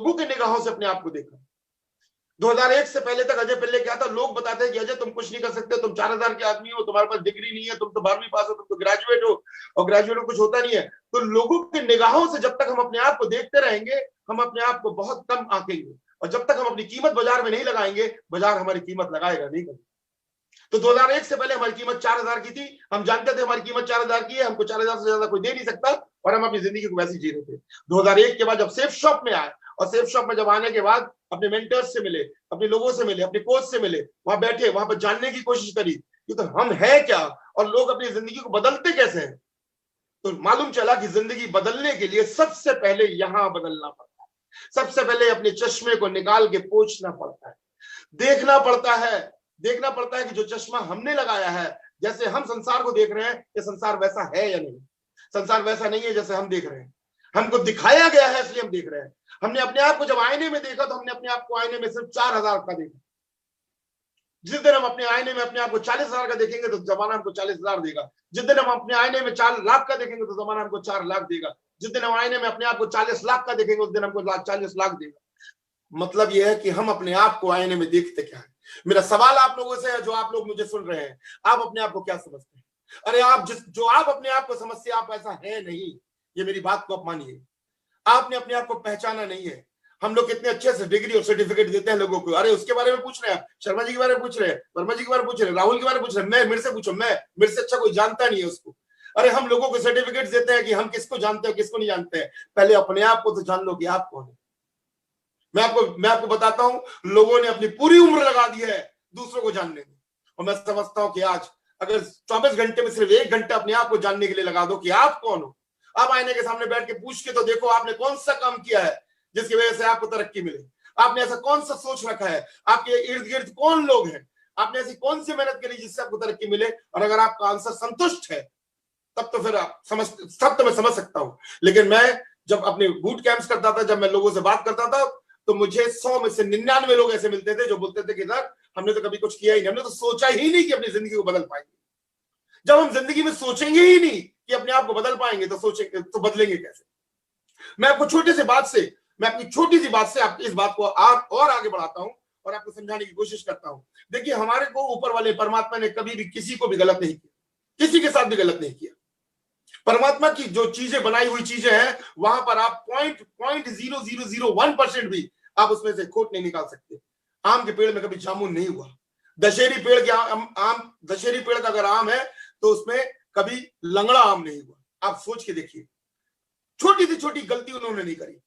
लोगों की निगाहों से अपने आप को देखा। 2001 से पहले तक अजय पिल्ले क्या था, लोग बताते हैं कि अजय तुम कुछ नहीं कर सकते, तुम 4000 के आदमी हो, तुम्हारे पास डिग्री नहीं है, तुम तो 12वीं पास हो, तुम तो ग्रेजुएट हो, और ग्रेजुएट में कुछ होता नहीं है। तो लोगों की निगाहों से जब तक हम अपने आप को देखते रहेंगे, हम अपने आप को बहुत कम आंकेंगे, और जब तक हम अपनी कीमत बाजार में नहीं लगाएंगे, बाजार हमारी कीमत लगाएगा नहीं कभी। तो 2001 से पहले हमारी कीमत 4000 की थी, हम जानते थे हमारी कीमत 4000 की है, हमको 4000 से ज्यादा कोई दे नहीं सकता, और हम अपनी जिंदगी को वैसे जी रहे थे। 2001 के बाद जब सेफ शॉप में आए, और सेफ शॉप में जब आने के बाद अपने मेंटर्स से मिले, अपने लोगों से मिले, अपने कोच से मिले, वहां बैठे, वहां पर जानने की कोशिश करी कि तो हम है क्या, और लोग अपनी जिंदगी को बदलते कैसे हैं। तो मालूम चला कि जिंदगी बदलने के लिए सबसे पहले यहां बदलना पड़ता है, सबसे पहले अपने चश्मे को निकाल के पोंछना पड़ता है, देखना पड़ता है, देखना पड़ता है कि जो चश्मा हमने लगाया है, जैसे हम संसार को देख रहे हैं, ये संसार वैसा है या नहीं। संसार वैसा नहीं है जैसे हम देख रहे हैं, हमको दिखाया गया है इसलिए हम देख रहे हैं। हमने अपने आप को जब आईने में देखा, तो हमने अपने आप को आईने में सिर्फ 4000 का देखा। जिस दिन हम अपने आईने में अपने आप को 40,000 का देखेंगे, तो जमाना हमको 40,000 देगा। जिस दिन हम अपने आईने में 4 लाख का देखेंगे, तो जमाना हमको 4 लाख देगा। जिस दिन हम आईने में अपने आप को 40 लाख का देखेंगे, उस दिन हमको 40 लाख देगा। मतलब यह है कि हम अपने आप को आईने में देखते क्या है। मेरा सवाल आप लोगों से है, जो आप लोग मुझे सुन रहे हैं, आप अपने आप को क्या समझते हैं? अरे आप जो आप अपने आप को समझते हैं, आप ऐसा है नहीं, ये मेरी बात को आप मानिए। आपने अपने आप को पहचाना नहीं है। हम लोग कितने अच्छे से डिग्री और सर्टिफिकेट देते हैं लोगों को। अरे उसके बारे में पूछ रहे हैं, शर्मा जी के बारे में पूछ रहे हैं, वर्मा जी के बारे में पूछ रहे हैं, राहुल के बारे में पूछ रहे हैं, मेरे से पूछो, मेरे से अच्छा कोई जानता नहीं है उसको। अरे हम लोगों को सर्टिफिकेट देते हैं कि हम किसको जानते हैं, किसको नहीं जानते हैं। पहले अपने आप को तो जान लो कि आप कौन है। मैं आपको बताता हूं, लोगों ने अपनी पूरी उम्र लगा दी है दूसरों को जानने में, और मैं समझता हूं कि आज अगर 24 घंटे में सिर्फ 1 घंटा अपने आप को जानने के लिए लगा दो कि आप कौन हो, आप आईने के सामने बैठ के पूछ के तो देखो, आपने कौन सा काम किया है जिसकी वजह से आपको तरक्की मिले। आपने ऐसा कौन सा सोच रखा है, आपके इर्द गिर्द कौन लोग हैं, आपने ऐसी कौन सी मेहनत करी जिससे आपको तरक्की मिले। और अगर आपका आंसर संतुष्ट है, तब तो फिर आप सब तो मैं समझ सकता हूं। लेकिन मैं जब अपने बूट कैंप्स करता था, जब मैं लोगों से बात करता था, तो मुझे 100 में से 99 लोग ऐसे मिलते थे जो बोलते थे कि सर हमने तो कभी कुछ किया ही नहीं, हमने तो सोचा ही नहीं कि अपनी जिंदगी को बदल पाएंगे। जब हम जिंदगी में सोचेंगे ही नहीं कि अपने आप को बदल पाएंगे, तो सोचेंगे तो बदलेंगे कैसे। मैं आपको मैं अपनी छोटी सी बात से आपकी इस बात को और आगे बढ़ाता हूं और आपको समझाने की कोशिश करता हूं। देखिए, हमारे को ऊपर वाले परमात्मा ने कभी भी किसी को भी गलत नहीं किया, किसी के साथ भी गलत नहीं किया। परमात्मा की जो चीजें बनाई हुई चीजें हैं, वहां पर आप 0.0001% भी आप उसमें से खोट नहीं निकाल सकते। आम के पेड़ में कभी जामुन नहीं हुआ। दशहरी पेड़ के दशहरी पेड़ का अगर आम है, तो उसमें कभी लंगड़ा आम नहीं हुआ। आप सोच के देखिए, छोटी सी छोटी गलती उन्होंने नहीं करी।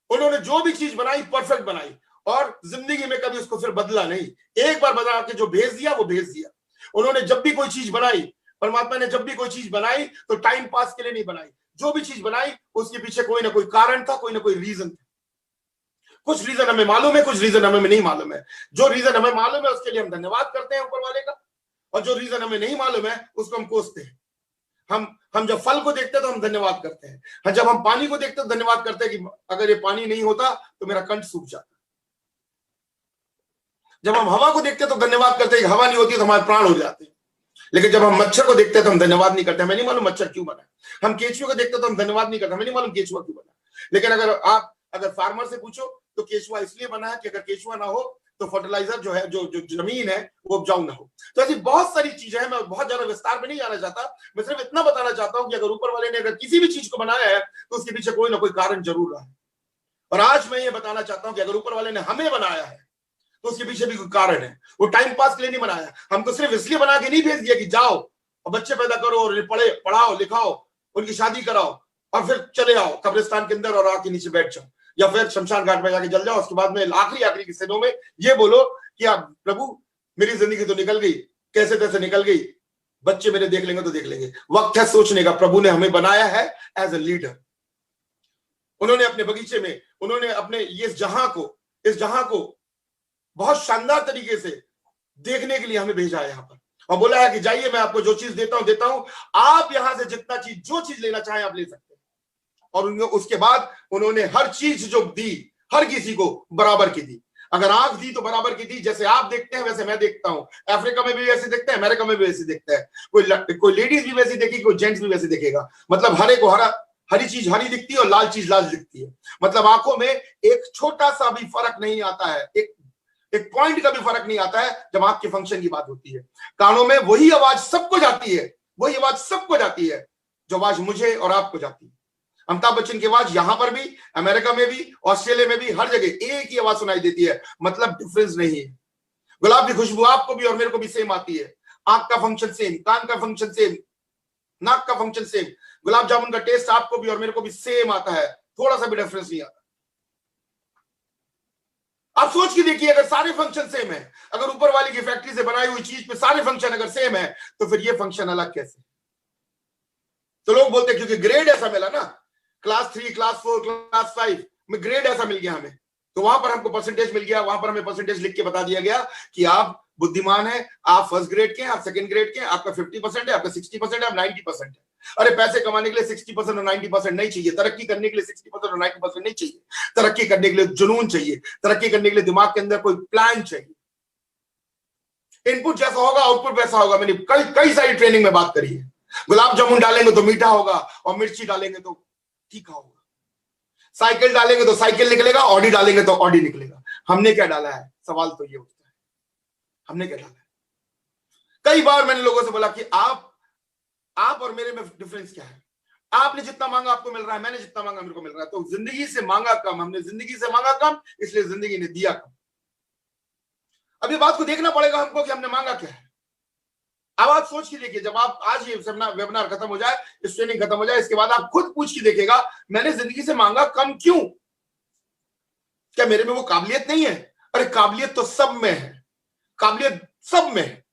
उन्होंने जो भी चीज बनाई परफेक्ट बनाई, और जिंदगी में कभी उसको फिर बदला नहीं। एक बार बदला के जो भेज दिया वो भेज दिया। उन्होंने जब भी कोई चीज बनाई, परमात्मा ने जब भी कोई चीज बनाई, तो टाइम पास के लिए नहीं बनाई। जो भी चीज बनाई उसके पीछे कोई ना कोई कारण था, कोई ना कोई रीजन था। कुछ रीजन हमें मालूम है, कुछ रीजन हमें नहीं मालूम है। जो रीजन हमें मालूम है उसके लिए हम धन्यवाद करते हैं ऊपर वाले का, और जो रीजन हमें नहीं मालूम है उसको हम कोसते हैं। हम जब फल को देखते हैं तो हम धन्यवाद करते हैं, जब हम पानी को देखते हैं तो धन्यवाद करते हैं कि अगर ये पानी नहीं होता तो मेरा कंठ सूख जाता। जब हम हवा को देखते हैं तो धन्यवाद करते हैं कि हवा नहीं होती तो हमारे प्राण हो जाते हैं। लेकिन जब हम मच्छर को देखते हैं तो हम धन्यवाद नहीं करते, हमें नहीं मालूम मच्छर क्यों बना। हम केचुए को देखते हैं तो हम धन्यवाद नहीं करते, हमें नहीं मालूम केचुआ क्यों बना। लेकिन अगर फार्मर से पूछो तो केचुआ इसलिए बना है कि अगर केचुआ ना हो तो फर्टिलाइजर जो है, जो जमीन है, वो उपजाऊ ना हो। तो ऐसी बहुत सारी चीजें हैं। मैं बहुत ज्यादा विस्तार में नहीं जाना चाहता, मैं सिर्फ इतना बताना चाहता हूं कि अगर ऊपर वाले ने अगर किसी भी चीज को बनाया है तो उसके पीछे कोई ना कोई कारण जरूर रहा है। और आज मैं ये बताना चाहता हूं कि अगर ऊपर वाले ने हमें बनाया है तो उसके पीछे भी कोई कारण है। वो टाइम पास के लिए नहीं बनाया, हमको सिर्फ इसलिए बना के नहीं भेज दिया कि जाओ और बच्चे पैदा करो और पढ़ाओ लिखाओ, उनकी शादी कराओ और फिर चले आओ कब्रिस्तान के अंदर और आग के नीचे बैठ जाओ, या फिर शमशान घाट में जाके जल जाओ। उसके बाद में आखिरी के दिनों में ये बोलो कि आप प्रभु मेरी जिंदगी तो निकल गई, कैसे तैसे निकल गई, बच्चे मेरे देख लेंगे तो देख लेंगे। वक्त है सोचने का, प्रभु ने हमें बनाया है एज ए लीडर। उन्होंने अपने बगीचे में, उन्होंने अपने इस जहां को बहुत शानदार तरीके से देखने के लिए हमें भेजा है यहाँ पर, और बोला है कि जाइए मैं आपको जो चीज देता हूं, आप यहां से जो चीज लेना चाहें आप ले सकते हैं। और उसके बाद उन्होंने हर चीज जो दी, हर किसी को बराबर की दी। अगर आंख दी तो बराबर की दी, जैसे आप देखते हैं वैसे मैं देखता हूं। अफ्रीका में भी वैसे देखते हैं, अमेरिका में भी वैसे देखता है। कोई लेडीज भी वैसी देखेगी, कोई जेंट्स भी वैसे देखेगा। मतलब हर एक को हरी चीज हरी दिखती है और लाल चीज लाल दिखती है। मतलब आंखों में एक छोटा सा भी फर्क नहीं आता है, एक पॉइंट का भी फर्क नहीं आता है जब आंख के फंक्शन की बात होती है। कानों में वही आवाज सबको जाती है, वही आवाज सबको जाती है जो आवाज मुझे और आपको जाती है। अमिताभ बच्चन की आवाज यहां पर भी, अमेरिका में भी, ऑस्ट्रेलिया में भी, हर जगह एक ही आवाज सुनाई देती है, मतलब डिफरेंस नहीं है। गुलाब की खुशबू आपको भी और मेरे को भी सेम आती है, आंख का फंक्शन सेम, कान का फंक्शन सेम, नाक का फंक्शन सेम, गुलाब जामुन का टेस्ट आपको भी और मेरे को भी सेम आता है, थोड़ा सा भी डिफरेंस नहीं आता। आप सोच के देखिए, अगर सारे फंक्शन सेम है, अगर ऊपर वाली की फैक्ट्री से बनाई हुई चीज पे सारे फंक्शन अगर सेम है, तो फिर ये फंक्शन अलग कैसे? तो लोग बोलते हैं क्योंकि ग्रेड ऐसा मिला ना, क्लास 3, क्लास 4, क्लास 5 में ग्रेड ऐसा मिल गया हमें, तो वहां पर हमको परसेंटेज मिल गया, वहां पर हमें परसेंटेज लिख के बता दिया गया कि आप बुद्धिमान है, आप फर्स्ट ग्रेड के, आप सेकंड ग्रेड के, आपका 50% है, आपका 60% है, आप 90% है। अरे पैसे कमाने के लिए 60% और 90% नहीं चाहिए, तरक्की करने के लिए 60% और 90% नहीं चाहिए, तरक्की करने के लिए जुनून चाहिए, तरक्की करने के लिए दिमाग के अंदर कोई प्लान चाहिए। इनपुट जैसा होगा आउटपुट वैसा होगा। मैंने कई कई सारी ट्रेनिंग में बात करी है। गुलाब जामुन डालेंगे तो मीठा होगा और मिर्ची डालेंगे तो तीखा होगा, साइकिल डालेंगे तो साइकिल निकलेगा, ऑडी डालेंगे तो ऑडी निकलेगा। हमने क्या डाला है? सवाल तो ये उठता है, हमने क्या डाला है? कई बार मैंने लोगों से बोला कि आप और मेरे में डिफरेंस क्या है? आपने जितना मांगा आपको मिल रहा है, मैंने जितना मांगा मेरे को मिल रहा है। तो जिंदगी से मांगा कम, हमने जिंदगी से मांगा कम, इसलिए जिंदगी ने दिया कम। अब ये बात को देखना पड़ेगा हमको कि हमने मांगा क्या है। अब आप सोच के देखिए, जब आप आज ये वेबिनार खत्म हो जाए, इस ट्रेनिंग खत्म हो जाए, इसके बाद आप खुद पूछ के देखिएगा, मैंने जिंदगी से मांगा कम क्यों? क्या मेरे में वो काबिलियत नहीं है? अरे काबिलियत तो सब में है, काबिलियत सब में है,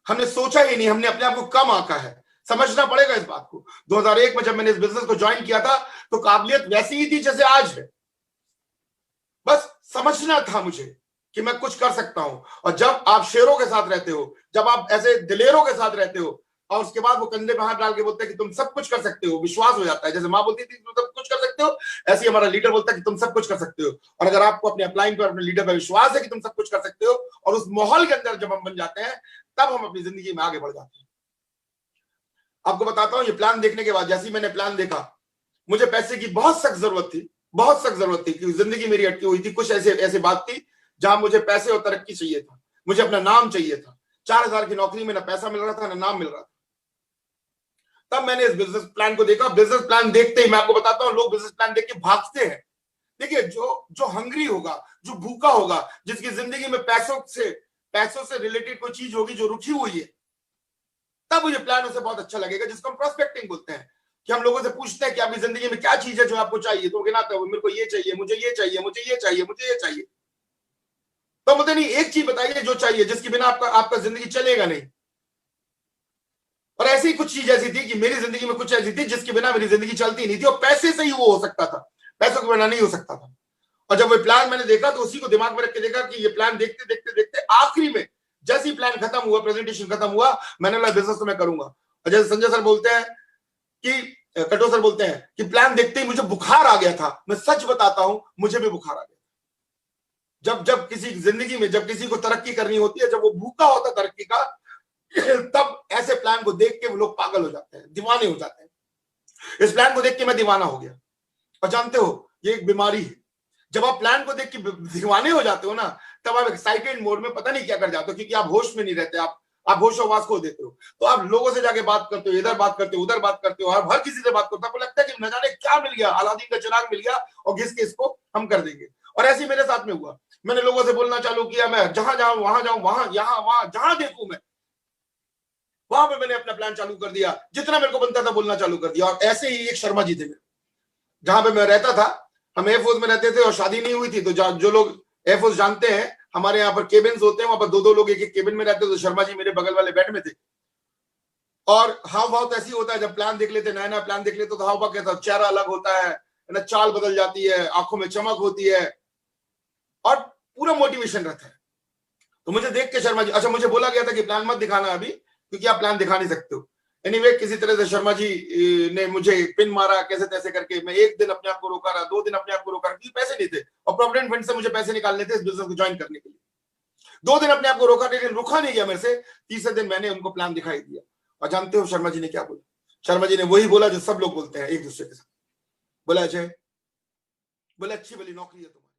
हमने सोचा ही नहीं, हमने अपने आप को कम आंका है। समझना पड़ेगा इस बात को। 2001 में जब मैंने इस बिजनेस को ज्वाइन किया था तो काबिलियत वैसी ही थी जैसे आज है, बस समझना था मुझे कि मैं कुछ कर सकता हूं। और जब आप शेरों के साथ रहते हो, जब आप ऐसे दिलेरों के साथ रहते हो और उसके बाद वो कंधे पे हाथ डाल के बोलते हैं कि तुम सब कुछ कर सकते हो, विश्वास हो जाता है। जैसे माँ बोलती थी तुम सब कुछ कर सकते हो, ऐसे ही हमारा लीडर बोलता है कि तुम सब कुछ कर सकते हो। और अगर आपको अपने अपलाइन पर, अपने लीडर पर विश्वास है कि तुम सब कुछ कर सकते हो, और उस माहौल के अंदर जब हम बन जाते हैं, तब हम अपनी जिंदगी में आगे बढ़ जाते हैं। आपको बताता हूं, ये प्लान देखने के बाद, जैसे ही मैंने प्लान देखा, मुझे पैसे की बहुत सख्त जरूरत थी, बहुत सख्त जरूरत थी, क्योंकि जिंदगी मेरी अटकी हुई थी। कुछ ऐसे ऐसी बात थी जहां मुझे पैसे और तरक्की चाहिए था, मुझे अपना नाम चाहिए था। 4000 की नौकरी में ना पैसा मिल रहा था ना नाम मिल रहा था। तब मैंने इस बिजनेस प्लान को देखा। बिजनेस प्लान देखते ही मैं आपको बताता हूं, लोग बिजनेस प्लान देख के भागते हैं। देखिए, जो हंग्री होगा, जो भूखा होगा, जिसकी जिंदगी में पैसों से रिलेटेड कोई चीज होगी जो रुकी हुई है, तब मुझे प्लान उसे बहुत अच्छा लगेगा, जिसको हम प्रोस्पेक्टिंग बोलते हैं। कि हम लोगों से पूछते हैं कि आपकी जिंदगी में क्या चीज है जो आपको चाहिए, तो गिनाते हो, मेरे को ये चाहिए, मुझे ये चाहिए, मुझे ये चाहिए, मुझे ये चाहिए। तो मुझे नहीं, एक चीज बताइए जो चाहिए, जिसके बिना आपका जिंदगी चलेगा नहीं। और ऐसी ही कुछ चीज ऐसी थी कि मेरी जिंदगी में कुछ ऐसी थी जिसके बिना मेरी जिंदगी चलती नहीं थी, और पैसे से ही वो हो सकता था, पैसों के बिना नहीं हो सकता था। और जब वो प्लान मैंने देखा तो उसी को दिमाग में रख के देखा कि ये प्लान देखते देखते देखते आखिरी में जैसे ही प्लान खत्म हुआ, प्रेजेंटेशन खत्म हुआ, मैंने बोला बिजनेस तो मैं करूंगा। और जैसे संजय सर बोलते हैं कि कटो सर बोलते हैं कि प्लान देखते ही मुझे बुखार आ गया था। मैं सच बताता हूं, मुझे भी बुखार आ गया। जब किसी जिंदगी में, जब किसी को तरक्की करनी होती है, जब वो भूखा होता है तरक्की का, तब ऐसे प्लान को देख के वो लोग पागल हो जाते हैं, दीवाने हो जाते हैं। इस प्लान को देख के मैं दीवाना हो गया। और जानते हो, ये एक बीमारी है। जब आप प्लान को देख के दीवाने हो जाते हो ना, तब आप एक्साइटेड मोड में पता नहीं क्या कर जाते हो, क्योंकि आप होश में नहीं रहते, आप होशोवास खो देते हो। तो आप लोगों से जाके बात करते हो, इधर बात करते हो, उधर बात करते हो, हर किसी से बात करते हो। आपको लगता है कि न जाने क्या मिल गया, अलादीन का चिराग मिल गया और घिस के इसको हम कर देंगे। और ऐसे ही मेरे साथ में हुआ। मैंने लोगों से बोलना चालू किया, मैं जहां जाऊं वहां, यहाँ वहां, जहां देखूं मैं वहां पे मैंने अपना प्लान चालू कर दिया, जितना मेरे को बनता था बोलना चालू कर दिया। और ऐसे ही एक शर्मा जी थे मेरे, जहां पे मैं रहता था, हम एयरफोर्स में रहते थे और शादी नहीं हुई थी, तो जो लोग एयरफोर्स जानते हैं, हमारे यहाँ पर केबिन्स होते हैं, वहां पर दो लोग एक केबिन में रहते थे। तो शर्मा जी मेरे बगल वाले बेड में थे। और हाव भाव तो ऐसी होता है, जब प्लान देख लेते, नया नया प्लान देख लेते, तो हाव भाव कैसा, चेहरा अलग होता है ना, चाल बदल जाती है, आंखों में चमक होती है और पूरा मोटिवेशन रहता है। तो मुझे देख के शर्मा जी, अच्छा मुझे बोला गया था कि प्लान मत दिखाना अभी, क्योंकि आप प्लान दिखा नहीं सकते हो। एनीवे, किसी तरह से शर्मा जी ने मुझे पिन मारा कैसे तैसे करके। मैं एक दिन अपने आप को रोका रहा, 2 दिन अपने आप को रोका रहा, क्योंकि पैसे नहीं थे और प्रोविडेंट फंड से मुझे पैसे निकालने थे इस बिजनेस को ज्वाइन करने के लिए। 2 दिन अपने आप को रोका, लेकिन रुका नहीं गया मेरे से। तीसरे दिन मैंने उनको प्लान दिखाई दिया। और जानते हो शर्मा जी ने क्या बोला? शर्मा जी ने वही बोला जो सब लोग बोलते हैं एक दूसरे के साथ। बोला अजय, बोले अच्छी भली नौकरी है तुम्हारी।